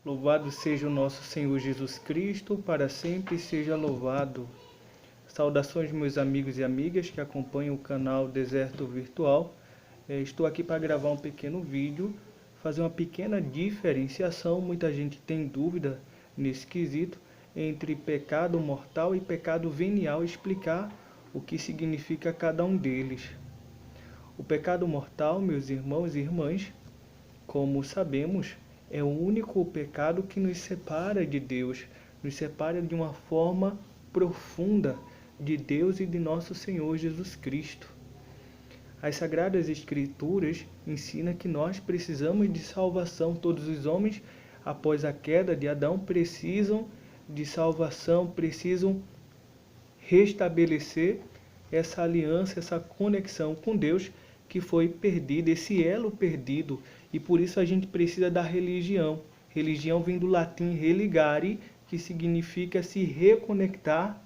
Louvado seja o nosso Senhor Jesus Cristo, para sempre seja louvado. Saudações, meus amigos e amigas que acompanham o canal Deserto Virtual. Estou aqui para gravar um pequeno vídeo, fazer uma pequena diferenciação. Muita gente tem dúvida nesse quesito entre pecado mortal e pecado venial, explicar o que significa cada um deles. O pecado mortal, meus irmãos e irmãs, como sabemos, é o único pecado que nos separa de Deus, nos separa de uma forma profunda de Deus e de nosso Senhor Jesus Cristo. As Sagradas Escrituras ensinam que nós precisamos de salvação. Todos os homens, após a queda de Adão, precisam de salvação, precisam restabelecer essa aliança, essa conexão com Deus que foi perdida, esse elo perdido. E por isso a gente precisa da religião. Religião vem do latim religare, que significa se reconectar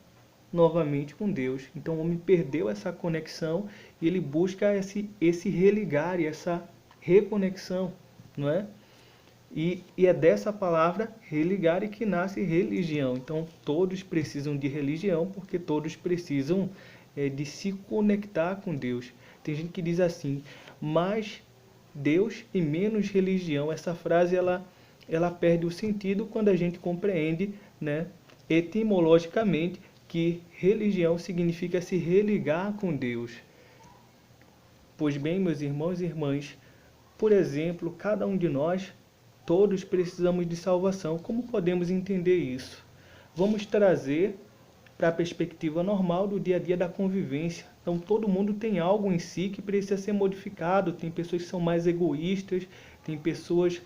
novamente com Deus. Então o homem perdeu essa conexão e ele busca esse religare, essa reconexão, não é? E é dessa palavra religare que nasce religião. Então todos precisam de religião porque todos precisam de se conectar com Deus. Tem gente que diz assim, mais Deus e menos religião. Essa frase ela perde o sentido quando a gente compreende, né, etimologicamente, que religião significa se religar com Deus. Pois bem, meus irmãos e irmãs, por exemplo, cada um de nós, todos precisamos de salvação. Como podemos entender isso? Vamos trazer para a perspectiva normal do dia a dia da convivência. Então todo mundo tem algo em si que precisa ser modificado. Tem pessoas que são mais egoístas, tem pessoas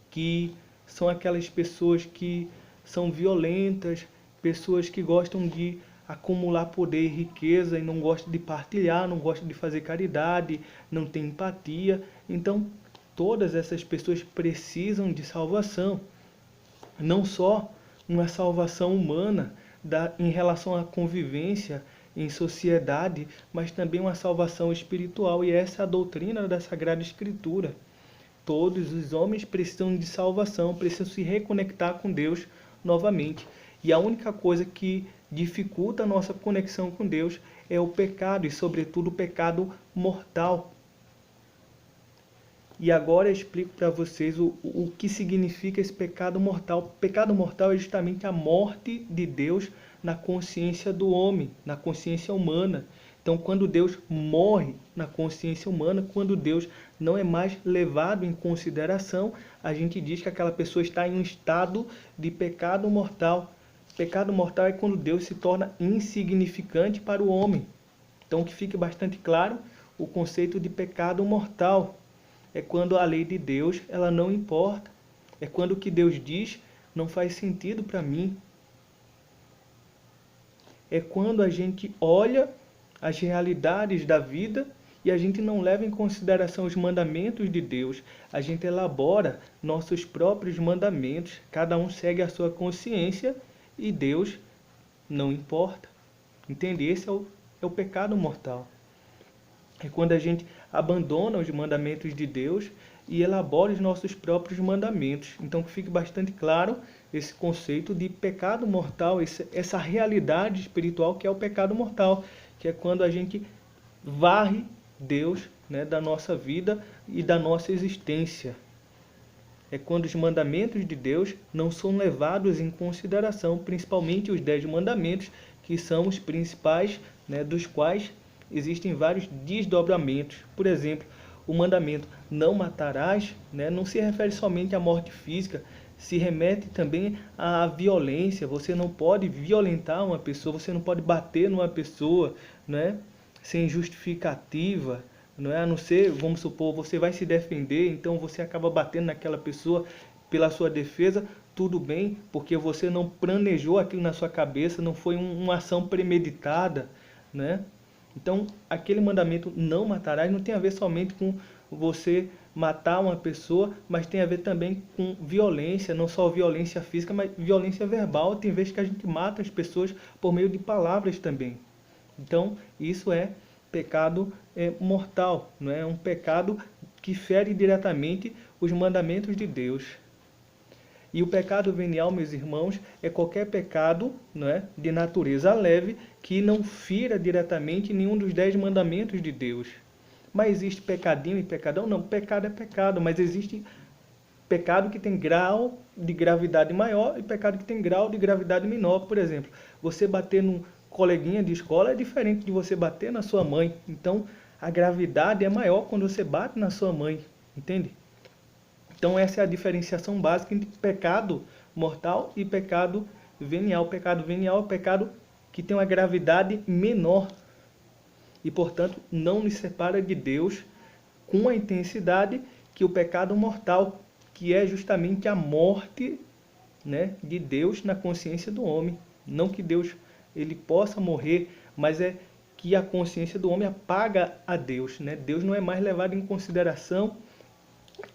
que são aquelas pessoas que são violentas, pessoas que gostam de acumular poder e riqueza e não gostam de partilhar, não gostam de fazer caridade, não tem empatia. Então todas essas pessoas precisam de salvação. Não só uma salvação humana em relação à convivência em sociedade, mas também uma salvação espiritual. E essa é a doutrina da Sagrada Escritura. Todos os homens precisam de salvação, precisam se reconectar com Deus novamente. E a única coisa que dificulta a nossa conexão com Deus é o pecado, e sobretudo o pecado mortal. E agora eu explico para vocês o que significa esse pecado mortal. O pecado mortal é justamente a morte de Deus na consciência do homem, na consciência humana. Então, quando Deus morre na consciência humana, quando Deus não é mais levado em consideração, a gente diz que aquela pessoa está em um estado de pecado mortal. Pecado mortal é quando Deus se torna insignificante para o homem. Então, que fique bastante claro o conceito de pecado mortal. É quando a lei de Deus ela não importa. É quando o que Deus diz não faz sentido para mim. É quando a gente olha as realidades da vida e a gente não leva em consideração os mandamentos de Deus. A gente elabora nossos próprios mandamentos. Cada um segue a sua consciência e Deus não importa. Entende? Esse é o pecado mortal. É quando a gente abandona os mandamentos de Deus e elabora os nossos próprios mandamentos. Então que fique bastante claro esse conceito de pecado mortal, essa realidade espiritual que é o pecado mortal, que é quando a gente varre Deus, né, da nossa vida e da nossa existência. É quando os mandamentos de Deus não são levados em consideração, principalmente os 10 mandamentos, que são os principais, né, dos quais existem vários desdobramentos. Por exemplo, o mandamento não matarás, né, não se refere somente à morte física, se remete também à violência. Você não pode violentar uma pessoa, você não pode bater numa pessoa, né, sem justificativa, não é? A não ser, vamos supor, você vai se defender, então você acaba batendo naquela pessoa pela sua defesa, tudo bem, porque você não planejou aquilo na sua cabeça, não foi uma ação premeditada, né? Então, aquele mandamento não matarás não tem a ver somente com você matar uma pessoa, mas tem a ver também com violência, não só violência física, mas violência verbal. Tem vezes que a gente mata as pessoas por meio de palavras também. Então, isso é pecado mortal, não é um pecado que fere diretamente os mandamentos de Deus. E o pecado venial, meus irmãos, é qualquer pecado, não é, de natureza leve que não fira diretamente nenhum dos 10 mandamentos de Deus. Mas existe pecadinho e pecadão? Não, pecado é pecado, mas existe pecado que tem grau de gravidade maior e pecado que tem grau de gravidade menor. Por exemplo, você bater num coleguinha de escola é diferente de você bater na sua mãe. Então, a gravidade é maior quando você bate na sua mãe, entende? Então, essa é a diferenciação básica entre pecado mortal e pecado venial. O pecado venial é o pecado que tem uma gravidade menor e, portanto, não nos separa de Deus com a intensidade que o pecado mortal, que é justamente a morte, né, de Deus na consciência do homem. Não que Deus ele possa morrer, mas é que a consciência do homem apaga a Deus, né? Deus não é mais levado em consideração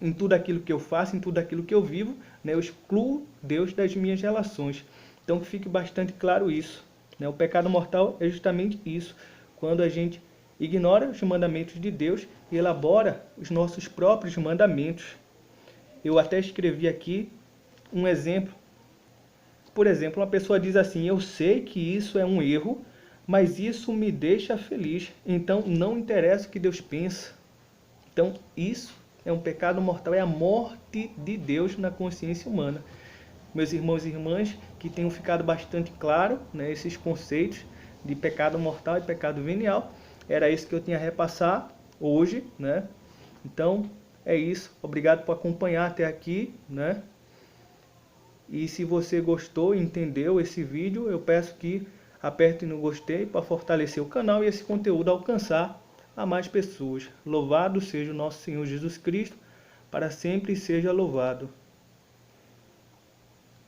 em tudo aquilo que eu faço, em tudo aquilo que eu vivo, né? Eu excluo Deus das minhas relações. Então que fique bastante claro isso, né? O pecado mortal é justamente isso, quando a gente ignora os mandamentos de Deus e elabora os nossos próprios mandamentos. Eu até escrevi aqui um exemplo. Por exemplo, uma pessoa diz assim: eu sei que isso é um erro, mas isso me deixa feliz. Então não interessa o que Deus pensa. Então isso é um pecado mortal, é a morte de Deus na consciência humana. Meus irmãos e irmãs, que tenham ficado bastante claro, né, esses conceitos de pecado mortal e pecado venial. Era isso que eu tinha a repassar hoje, né? Então é isso. Obrigado por acompanhar até aqui, né? E se você gostou e entendeu esse vídeo, eu peço que aperte no gostei para fortalecer o canal e esse conteúdo alcançar a mais pessoas. Louvado seja o nosso Senhor Jesus Cristo, para sempre seja louvado.